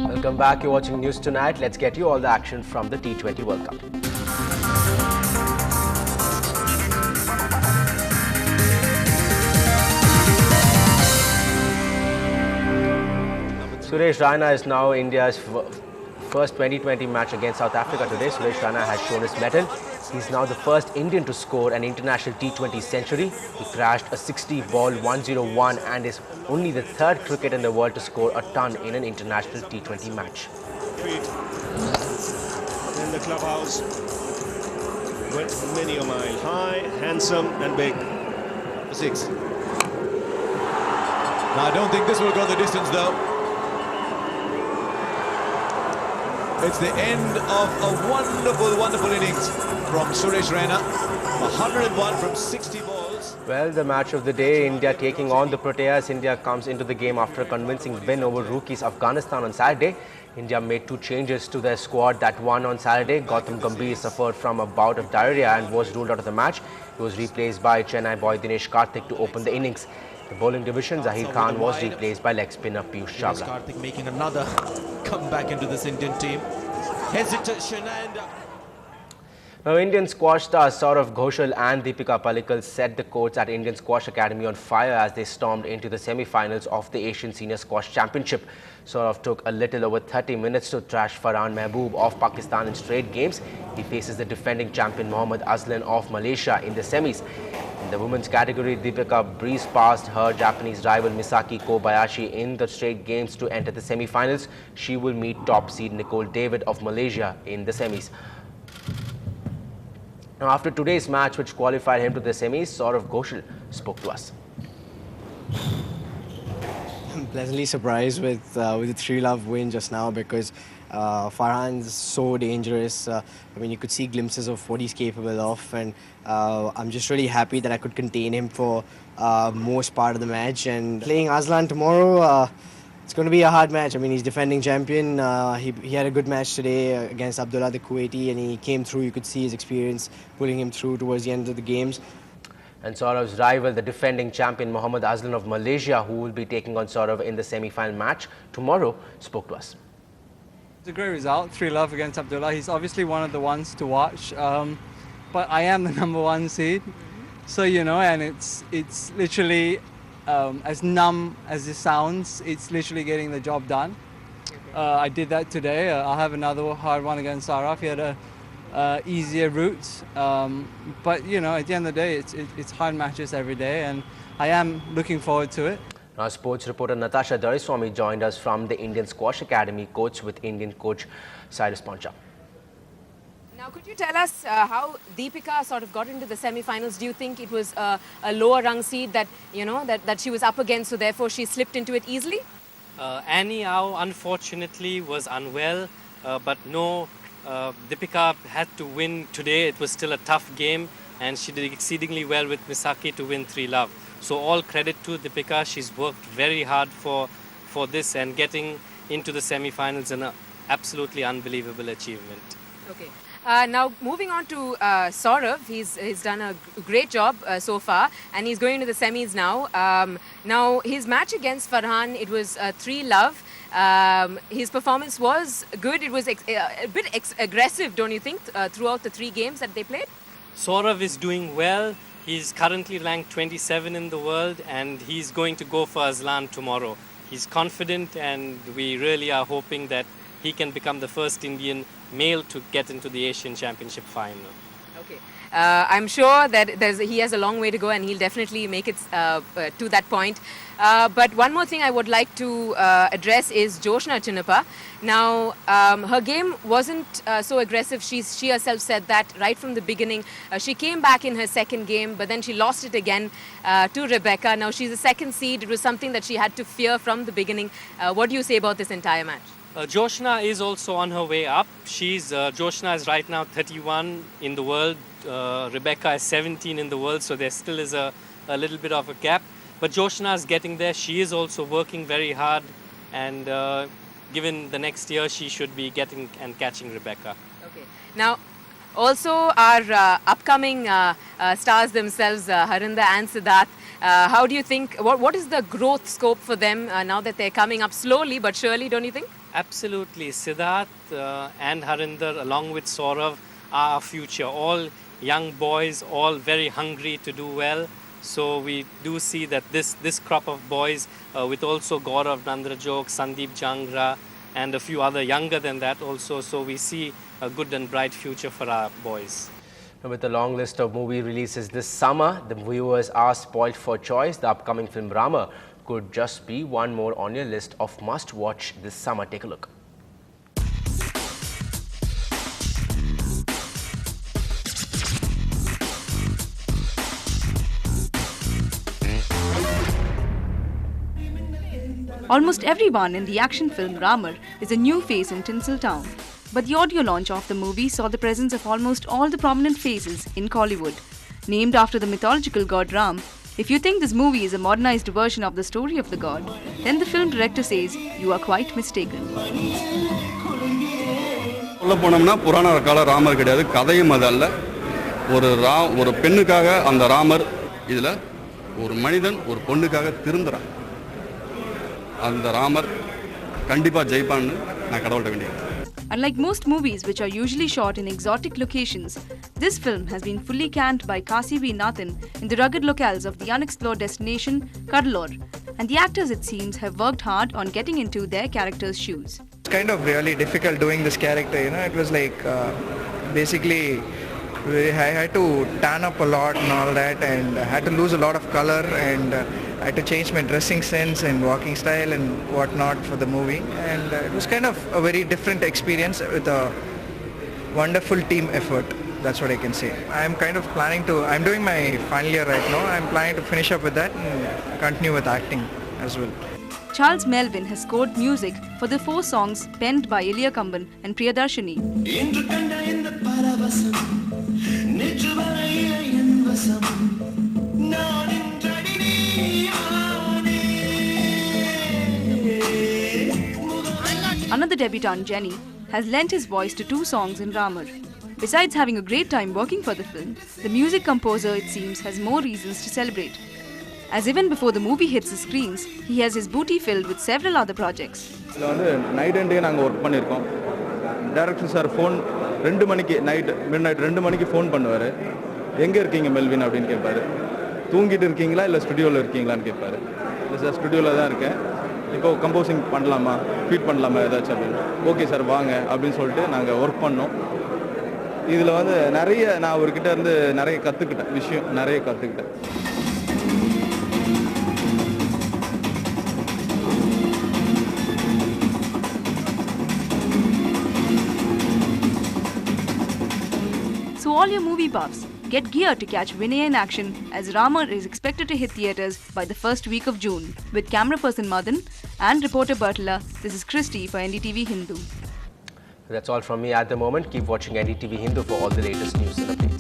Welcome back. You're watching News Tonight. Let's get you all the action from the T20 World Cup. Suresh Raina is now India's first 2020 match against South Africa today. Suresh Raina has shown his mettle. He's now the first Indian to score an international T20 century. He crashed a 60-ball 101 and is only the third cricketer in the world to score a ton in an international T20 match. In the clubhouse, went many a mile high, handsome and big. For 6. Now, I don't think this will go the distance though. It's the end of a wonderful innings from Suresh Raina. 101 from 60 balls. Well, the match of the day, India taking on the Proteas. India comes into the game after a convincing win over rookies Afghanistan on Saturday. India made 2 changes to their squad that won on Saturday. Gautam Gambhir suffered from a bout of diarrhea and was ruled out of the match. He was replaced by Chennai boy Dinesh Karthik to open the innings. The bowling division, Zahir Khan was replaced by leg spinner Piyush Chawla. Karthik making another comeback into this Indian team. Hesitation and... Now, Indian squash stars Saurav Ghoshal and Deepika Pallikal set the courts at Indian Squash Academy on fire as they stormed into the semi-finals of the Asian Senior Squash Championship. Saurav took a little over 30 minutes to thrash Farhan Mehboob of Pakistan in straight games. He faces the defending champion Mohammad Aslan of Malaysia in the semis. In the women's category, Deepika breezed past her Japanese rival Misaki Kobayashi in the straight games to enter the semi-finals. She will meet top seed Nicole David of Malaysia in the semis. Now, after today's match, which qualified him to the semis, Saurav Ghoshal spoke to us. I'm pleasantly surprised with the 3-love win just now because Farhan's so dangerous. I mean, you could see glimpses of what he's capable of, and I'm just really happy that I could contain him for most part of the match. And playing Aslan tomorrow, it's going to be a hard match. I mean, he's defending champion. He had a good match today against Abdullah the Kuwaiti, and he came through. You could see his experience pulling him through towards the end of the games. And Saurav's rival, the defending champion Mohammad Aslan of Malaysia, who will be taking on Saurav in the semi-final match tomorrow, spoke to us. It's a great result, 3-love against Abdullah. He's obviously one of the ones to watch, but I am the #1 seed. So, you know, and it's literally, as numb as it sounds, it's literally getting the job done. I did that today. I'll have another hard one against Saurav. He had a easier route, but you know, at the end of the day, it's hard matches every day, and I am looking forward to it. Our sports reporter Natasha Doraiswamy joined us from the Indian Squash Academy, coach with Indian coach Cyrus Poncha. Now, could you tell us how Deepika sort of got into the semi-finals? Do you think it was a lower rung seed that, you know, that she was up against, so therefore she slipped into it easily? Annie Au, unfortunately, was unwell, but no, Deepika had to win today. It was still a tough game, and she did exceedingly well with Misaki to win 3-love. So all credit to Deepika. She's worked very hard for this, and getting into the semi-finals, an absolutely unbelievable achievement. Okay. Now, moving on to Saurav, he's done a great job so far, and he's going to the semis now. Now, his match against Farhan, it was 3-love. His performance was good. It was a bit aggressive, don't you think, throughout the 3 games that they played? Saurav is doing well. He's currently ranked 27 in the world, and he's going to go for Aslan tomorrow. He's confident, and we really are hoping that he can become the first Indian male to get into the Asian Championship final. Okay. I'm sure that he has a long way to go, and he'll definitely make it to that point. But one more thing I would like to address is Joshna Chinnappa. Now, her game wasn't so aggressive. She herself said that right from the beginning. She came back in her second game, but then she lost it again to Rebecca. Now, she's a second seed. It was something that she had to fear from the beginning. What do you say about this entire match? Joshna is also on her way up. Joshna is right now 31 in the world. Rebecca is 17 in the world, so there still is a little bit of a gap. But Joshna is getting there. She is also working very hard, and given the next year, she should be getting and catching Rebecca. Okay. Now, also our upcoming stars themselves, Harinder and Siddharth, How do you think, what is the growth scope for them now that they're coming up slowly but surely, don't you think? Absolutely. Siddharth and Harinder, along with Saurav, are our future. All young boys, all very hungry to do well. So we do see that this crop of boys, with also Gaurav Nandrajog, Sandeep Jangra, and a few other younger than that also. So we see a good and bright future for our boys. With a long list of movie releases this summer, the viewers are spoilt for choice. The upcoming film Rama could just be one more on your list of must-watch this summer. Take a look. Almost everyone in the action film Ramar is a new face in Tinseltown. But the audio launch of the movie saw the presence of almost all the prominent faces in Kollywood. Named after the mythological god Ram, if you think this movie is a modernized version of the story of the god, then the film director says you are quite mistaken. சொல்லப்போனோம்னா புராண கால ராமர் கிடையாது, கதையும் அது அல்ல. ஒரு பெண்ணுக்காக அந்த ராமர் இதுல ஒரு மனிதன் ஒரு பொண்ணுக்காக திருந்துறான். அந்த ராமர் கண்டிப்பா ஜெயிப்பான்னு நான் கடவுள்கிட்ட வேண்டியேன். Unlike most movies which are usually shot in exotic locations, this film has been fully canned by Kasi V. Nathan in the rugged locales of the unexplored destination Cuddalore, and the actors, it seems, have worked hard on getting into their characters' shoes. It's kind of really difficult doing this character, you know. It was like basically I had to tan up a lot and all that, and I had to lose a lot of color, and I had to change my dressing sense and walking style and whatnot for the movie, and it was kind of a very different experience with a wonderful team effort. That's what I can say. I'm kind of planning to, I'm doing my final year right now, I'm planning to finish up with that and continue with acting as well. Charles Melvin has scored music for the 4 songs penned by Ilya Kamban and Priyadarshini. Another debutant, Jenny, has lent his voice to 2 songs in Ramar. Besides having a great time working for the film, the music composer, it seems, has more reasons to celebrate. As even before the movie hits the screens, he has his booty filled with several other projects. Night and day நாங்க work பண்ணிருக்கோம். Director sir phone 2 மணிக்கு midnight 2 மணிக்கு phone பண்ணுவாரு. எங்க இருக்கீங்க Melvin அப்படினு கேட்பாரு. தூங்கிட்டு இருக்கீங்களா இல்ல ஸ்டுடியோல இருக்கீங்களான்னு கேட்பாரு. இல்ல சார் ஸ்டுடியோல தான் இருக்கேன். இப்போ கம்போசிங் பண்ணலாமா, ஃபீட் பண்ணலாமா ஏதாச்சும் அப்படின்னு. ஓகே சார் வாங்க அப்படின்னு சொல்லிட்டு நாங்கள் ஒர்க் பண்ணோம். இதில் வந்து நிறைய நான் அவர்கிட்ட இருந்து நிறைய கற்றுக்கிட்டேன், விஷயம் நிறைய கற்றுக்கிட்டேன். So all your movie buffs, get geared to catch Vinay in action as Ramar is expected to hit theatres by the first week of June. With camera person Madan and reporter Bertala, this is Christy for Ndtv-Hindu. That's all from me at the moment. Keep watching Ndtv-Hindu for all the latest news and updates.